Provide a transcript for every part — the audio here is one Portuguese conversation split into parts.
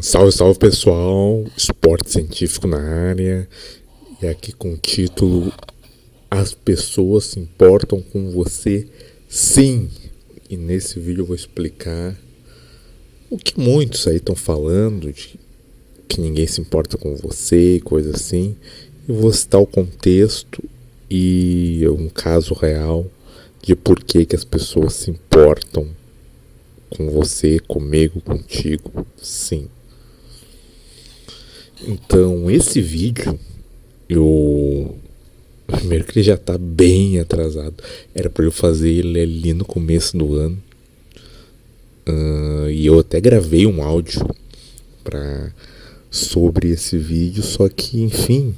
Salve, salve pessoal, esporte científico na área, e aqui com o título As pessoas se importam com você? Sim! E nesse vídeo eu vou explicar o que muitos aí estão falando, de que ninguém se importa com você, coisa assim. Eu vou citar o contexto e um caso real de por que as pessoas se importam com você, comigo, contigo. Sim. Então, esse vídeo, eu. Primeiro que ele já tá bem atrasado. Era pra eu fazer ele ali no começo do ano. E eu até gravei um áudio pra, sobre esse vídeo, só que, enfim,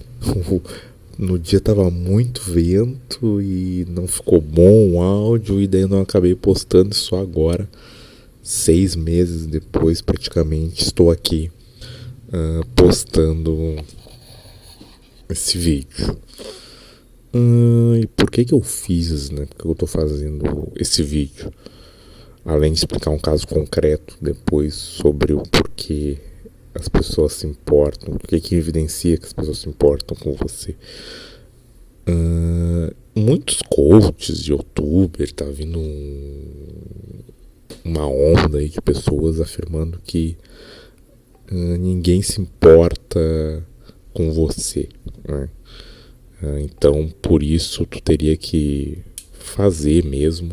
no dia tava muito vento e não ficou bom o áudio, e daí eu não acabei postando só agora. 6 meses depois, praticamente, estou aqui postando esse vídeo. E por que eu fiz, né? Por que eu tô fazendo esse vídeo? Além de explicar um caso concreto depois sobre o porquê as pessoas se importam, o que evidencia que as pessoas se importam com você. Muitos coaches de youtuber, tá vindo uma onda aí de pessoas afirmando que ninguém se importa com você, né? Então, por isso, tu teria que fazer mesmo,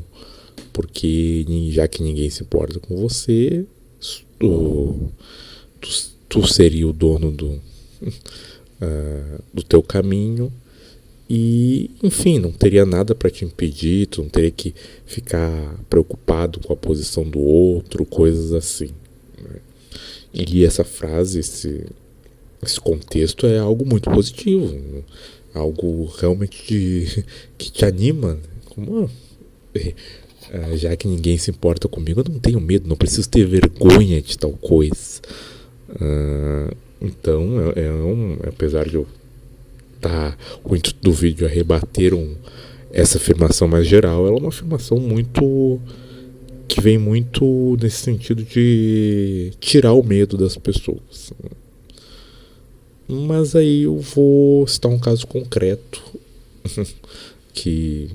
porque já que ninguém se importa com você, tu seria o dono do teu caminho e, enfim, não teria nada para te impedir, tu não teria que ficar preocupado com a posição do outro, coisas assim, né? E essa frase, esse contexto é algo muito positivo, né? Algo realmente que te anima, né? Como, já que ninguém se importa comigo, eu não tenho medo, não preciso ter vergonha de tal coisa. Então, apesar de eu o intuito do vídeo é rebater essa afirmação mais geral, ela é uma afirmação muito que vem muito nesse sentido de tirar o medo das pessoas. Mas aí eu vou citar um caso concreto que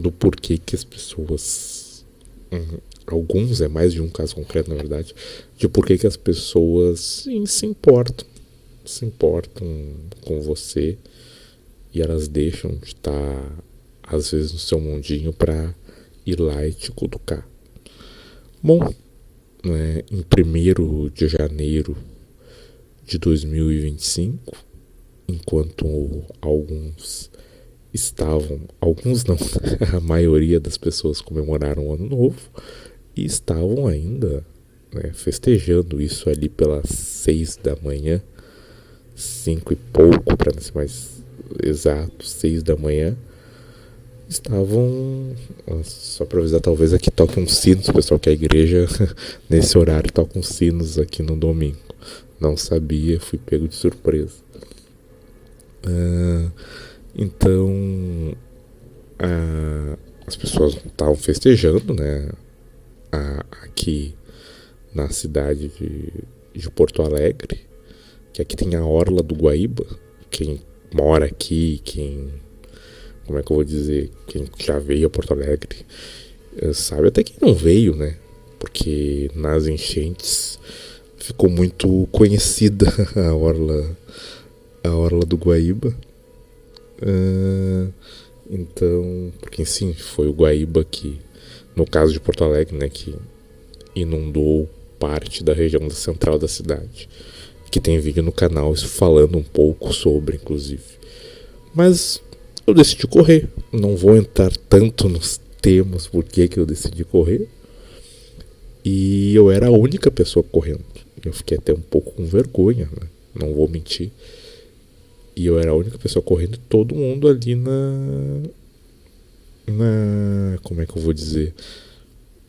do porquê que as pessoas, alguns, é mais de um caso concreto na verdade, de porquê que as pessoas sim, se importam com você, e elas deixam de estar às vezes no seu mundinho para ir lá e te cutucar. Bom, né, em 1º de janeiro de 2025, enquanto alguns não, a maioria das pessoas comemoraram o ano novo e estavam ainda, né, festejando isso ali pelas 6 da manhã, 5 e pouco, para não ser mais exato, 6 da manhã, estavam, só para avisar, talvez aqui toque uns sinos, pessoal, que a igreja nesse horário toca uns sinos aqui no domingo. Não sabia, fui pego de surpresa. Então, as pessoas estavam festejando, né? Aqui na cidade de Porto Alegre, que aqui tem a Orla do Guaíba. Quem mora aqui, como é que eu vou dizer, quem já veio a Porto Alegre sabe, até quem não veio, né? Porque nas enchentes ficou muito conhecida a orla do Guaíba. Então, porque sim, foi o Guaíba que, no caso de Porto Alegre, né, que inundou parte da região central da cidade. Que tem vídeo no canal isso falando um pouco sobre, inclusive. Mas eu decidi correr. Não vou entrar tanto nos temas por que eu decidi correr. E eu era a única pessoa correndo. Eu fiquei até um pouco com vergonha, né? Não vou mentir. E eu era a única pessoa correndo e todo mundo ali como é que eu vou dizer?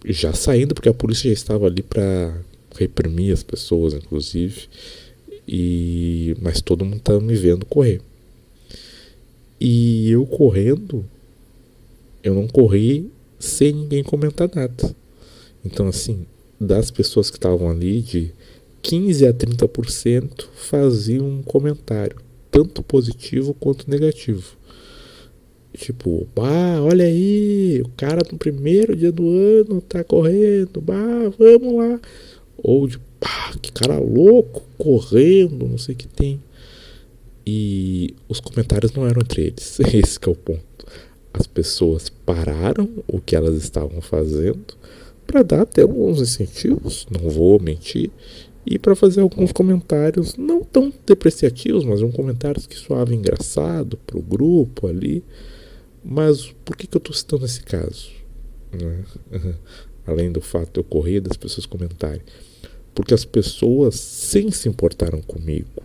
Já saindo, porque a polícia já estava ali pra reprimir as pessoas, inclusive. Mas todo mundo estava me vendo correr. E eu correndo, eu não corri sem ninguém comentar nada. Então, assim, das pessoas que estavam ali, de 15 a 30% faziam um comentário, tanto positivo quanto negativo. Tipo, olha aí, o cara no primeiro dia do ano tá correndo, vamos lá. Ou de, que cara louco, correndo, não sei o que tem. E os comentários não eram entre eles, esse que é o ponto. As pessoas pararam o que elas estavam fazendo para dar até alguns incentivos, não vou mentir, e para fazer alguns comentários não tão depreciativos, mas comentários que soavam engraçado pro grupo ali. Mas por que eu estou citando esse caso? Né? Além do fato de eu correr das pessoas comentarem. Porque as pessoas sim se importaram comigo.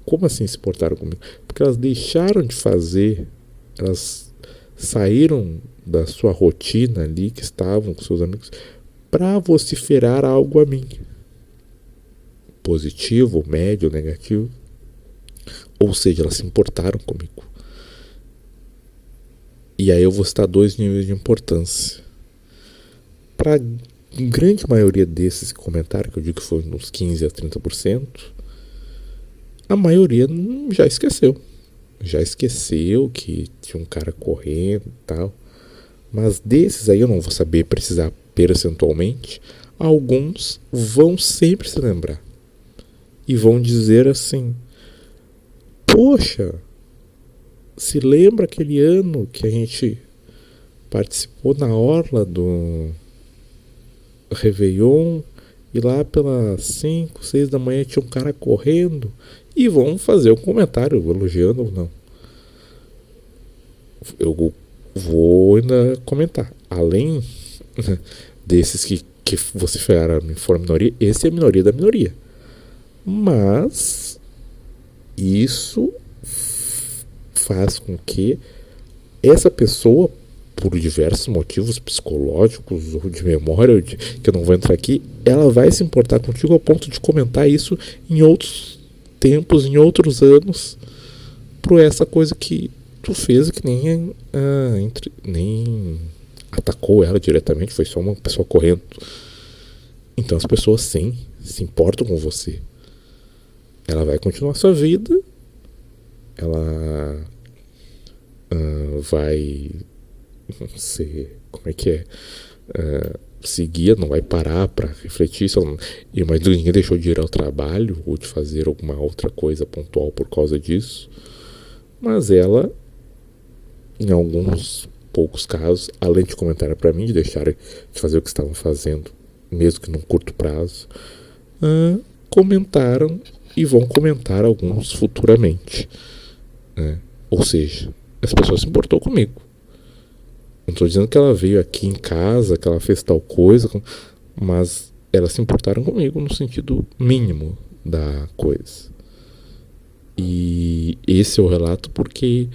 Como assim se importaram comigo? Porque elas deixaram de fazer, elas saíram da sua rotina ali, que estavam com seus amigos, para vociferar algo a mim. Positivo, médio, negativo. Ou seja, elas se importaram comigo. E aí eu vou citar 2 níveis de importância. Para a grande maioria desses comentários, que eu digo que foi uns 15 a 30%, a maioria já esqueceu. Já esqueceu que tinha um cara correndo e tal. Mas desses aí eu não vou saber precisar percentualmente. Alguns vão sempre se lembrar. E vão dizer assim: poxa, se lembra aquele ano que a gente participou na orla do Réveillon e lá pelas 5, 6 da manhã tinha um cara correndo, e vão fazer um comentário elogiando ou não. Eu vou ainda comentar. Além desses que você for a minoria, esse é a minoria da minoria. Mas isso faz com que essa pessoa, por diversos motivos psicológicos ou de memória, que eu não vou entrar aqui, ela vai se importar contigo ao ponto de comentar isso em outros tempos, em outros anos, por essa coisa que tu fez, que nem atacou ela diretamente, foi só uma pessoa correndo. Então as pessoas sim se importam com você. Ela vai continuar sua vida, ela vai ser, como é que é, seguir, não vai parar para refletir. Mas ninguém deixou de ir ao trabalho ou de fazer alguma outra coisa pontual por causa disso. Mas ela, em alguns poucos casos, além de comentar para mim, de deixar de fazer o que estavam fazendo, mesmo que num curto prazo, comentaram e vão comentar alguns futuramente, né? Ou seja, essa pessoa se importou comigo. Não estou dizendo que ela veio aqui em casa, que ela fez tal coisa, mas elas se importaram comigo no sentido mínimo da coisa. E esse é o relato porque,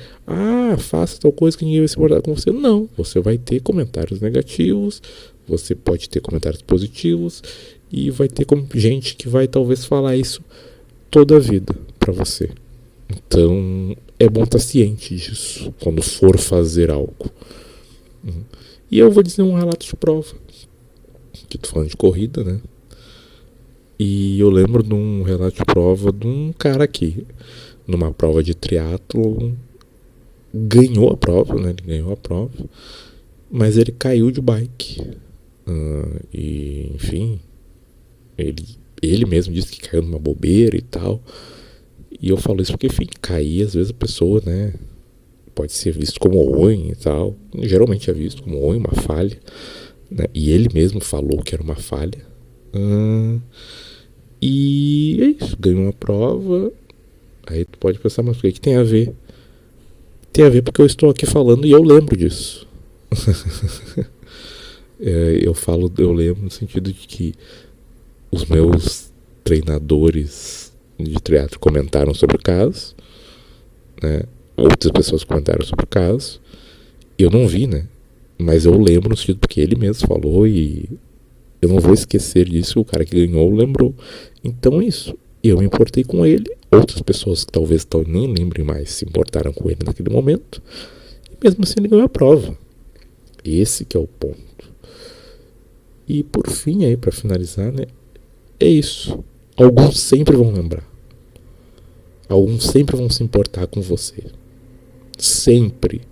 faça tal coisa que ninguém vai se importar com você. Não, você vai ter comentários negativos, você pode ter comentários positivos, e vai ter gente que vai talvez falar isso toda a vida para você. Então é bom estar ciente disso quando for fazer algo. E eu vou dizer um relato de prova, que tô falando de corrida, né? E eu lembro de um relato de prova de um cara aqui, numa prova de triatlo, ganhou a prova, né? Ele ganhou a prova, mas ele caiu de bike. E enfim, ele mesmo disse que caiu numa bobeira e tal. E eu falo isso porque, enfim, cair, às vezes a pessoa, né, pode ser visto como ruim e tal. Geralmente é visto como ruim, uma falha, né? E ele mesmo falou que era uma falha. E é isso, ganhou uma prova. Aí tu pode pensar, mas o que tem a ver? Tem a ver porque eu estou aqui falando e eu lembro disso. Eu lembro no sentido de que os meus treinadores de triatlo comentaram sobre o caso, né? Outras pessoas comentaram sobre o caso. Eu não vi, né? Mas eu lembro no sentido porque ele mesmo falou e eu não vou esquecer disso. O cara que ganhou lembrou. Então é isso. Eu me importei com ele. Outras pessoas que talvez nem lembrem mais se importaram com ele naquele momento. E mesmo assim ele ganhou a prova. Esse que é o ponto. E por fim aí, para finalizar, né? É isso. Alguns sempre vão lembrar. Alguns sempre vão se importar com você. Sempre.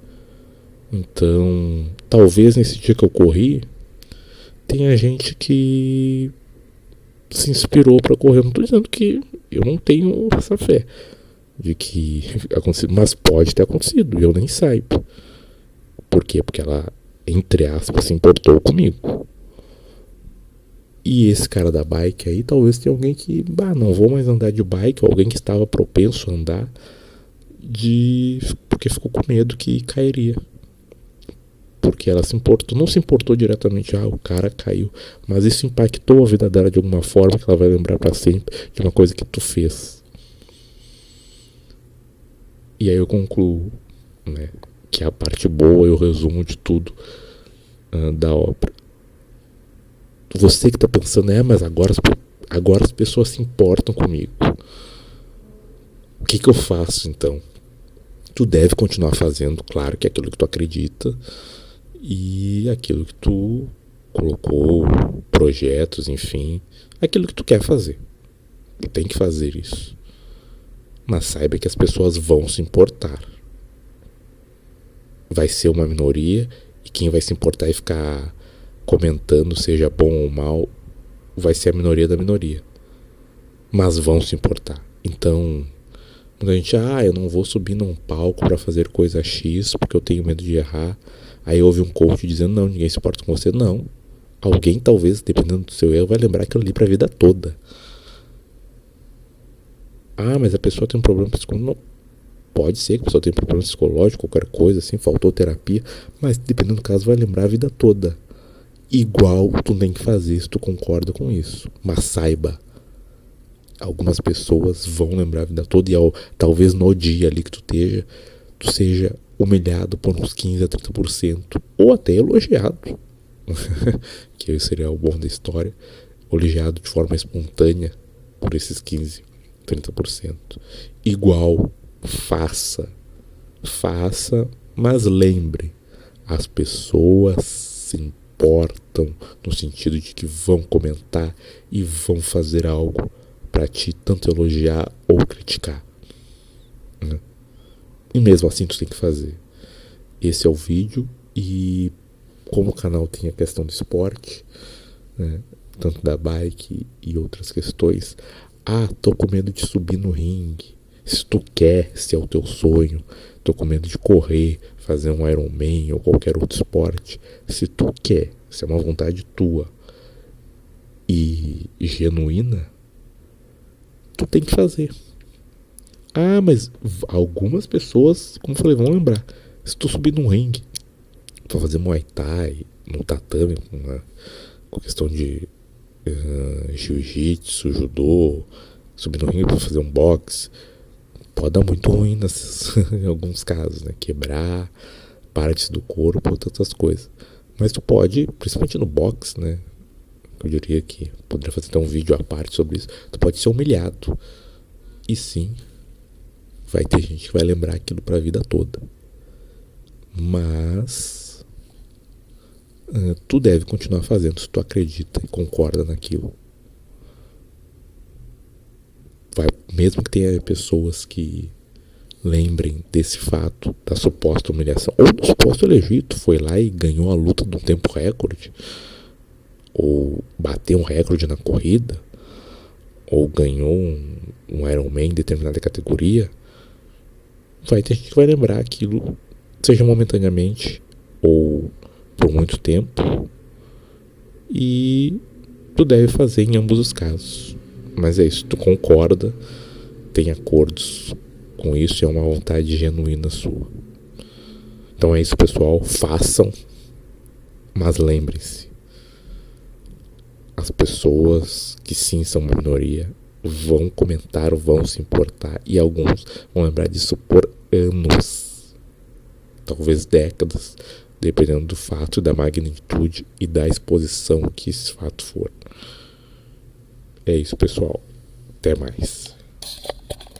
Então, talvez nesse dia que eu corri, tenha gente que se inspirou para correr. Eu não tô dizendo que eu não tenho essa fé de que acontecido, mas pode ter acontecido, eu nem saiba. Por quê? Porque ela, entre aspas, se importou comigo. E esse cara da bike aí, talvez tenha alguém que, não vou mais andar de bike, ou alguém que estava propenso a andar, porque ficou com medo que cairia. Porque ela se importou, não se importou diretamente, o cara caiu, mas isso impactou a vida dela de alguma forma que ela vai lembrar para sempre de uma coisa que tu fez. E aí eu concluo, né, que é a parte boa e o resumo de tudo da obra. Você que tá pensando, mas agora as pessoas se importam comigo. O que eu faço então? Tu deve continuar fazendo, claro, que é aquilo que tu acredita e aquilo que tu colocou, projetos, enfim, aquilo que tu quer fazer. Tu tem que fazer isso. Mas saiba que as pessoas vão se importar. Vai ser uma minoria e quem vai se importar e ficar comentando, seja bom ou mal, vai ser a minoria da minoria. Mas vão se importar. Então, quando a gente, eu não vou subir num palco para fazer coisa X porque eu tenho medo de errar. Aí houve um coach dizendo, não, ninguém se importa com você. Não. Alguém, talvez, dependendo do seu erro, vai lembrar aquilo ali pra vida toda. Mas a pessoa tem um problema psicológico. Não. Pode ser que a pessoa tenha um problema psicológico, qualquer coisa assim, faltou terapia. Mas, dependendo do caso, vai lembrar a vida toda. Igual tu tem que fazer se tu concorda com isso. Mas saiba, algumas pessoas vão lembrar a vida toda e talvez no dia ali que tu seja humilhado por uns 15 a 30%, ou até elogiado, que seria o bom da história, elogiado de forma espontânea por esses 15, 30%. Igual, faça, mas lembre, as pessoas se importam no sentido de que vão comentar e vão fazer algo para te tanto elogiar ou criticar. E mesmo assim tu tem que fazer. Esse é o vídeo. E como o canal tem a questão do esporte, né, tanto da bike e outras questões, tô com medo de subir no ringue. Se tu quer, se é o teu sonho, tô com medo de correr, fazer um Ironman ou qualquer outro esporte. Se tu quer, se é uma vontade tua e genuína, tu tem que fazer. Mas algumas pessoas, como eu falei, vão lembrar. Se tu subir num ringue pra fazer Muay Thai, no tatame, com questão de jiu-jitsu, judô, subir no ringue pra fazer um boxe, pode dar muito ruim em alguns casos, né? Quebrar partes do corpo, outras coisas. Mas tu pode, principalmente no boxe, né? Eu diria que poderia fazer até um vídeo à parte sobre isso. Tu pode ser humilhado. E sim, vai ter gente que vai lembrar aquilo pra vida toda. Mas tu deve continuar fazendo se tu acredita e concorda naquilo. Mesmo que tenha pessoas que lembrem desse fato, da suposta humilhação, ou do suposto elogio, tu foi lá e ganhou a luta de um tempo recorde, ou bateu um recorde na corrida, ou ganhou um Ironman em determinada categoria, vai ter gente que vai lembrar aquilo, seja momentaneamente ou por muito tempo, e tu deve fazer em ambos os casos. Mas é isso, tu concorda, tem acordos com isso, é uma vontade genuína sua. Então é isso, pessoal, façam, mas lembrem-se, as pessoas que sim são uma minoria vão comentar, vão se importar, e alguns vão lembrar disso por anos, talvez décadas, dependendo do fato, da magnitude e da exposição que esse fato for. É isso, pessoal. Até mais.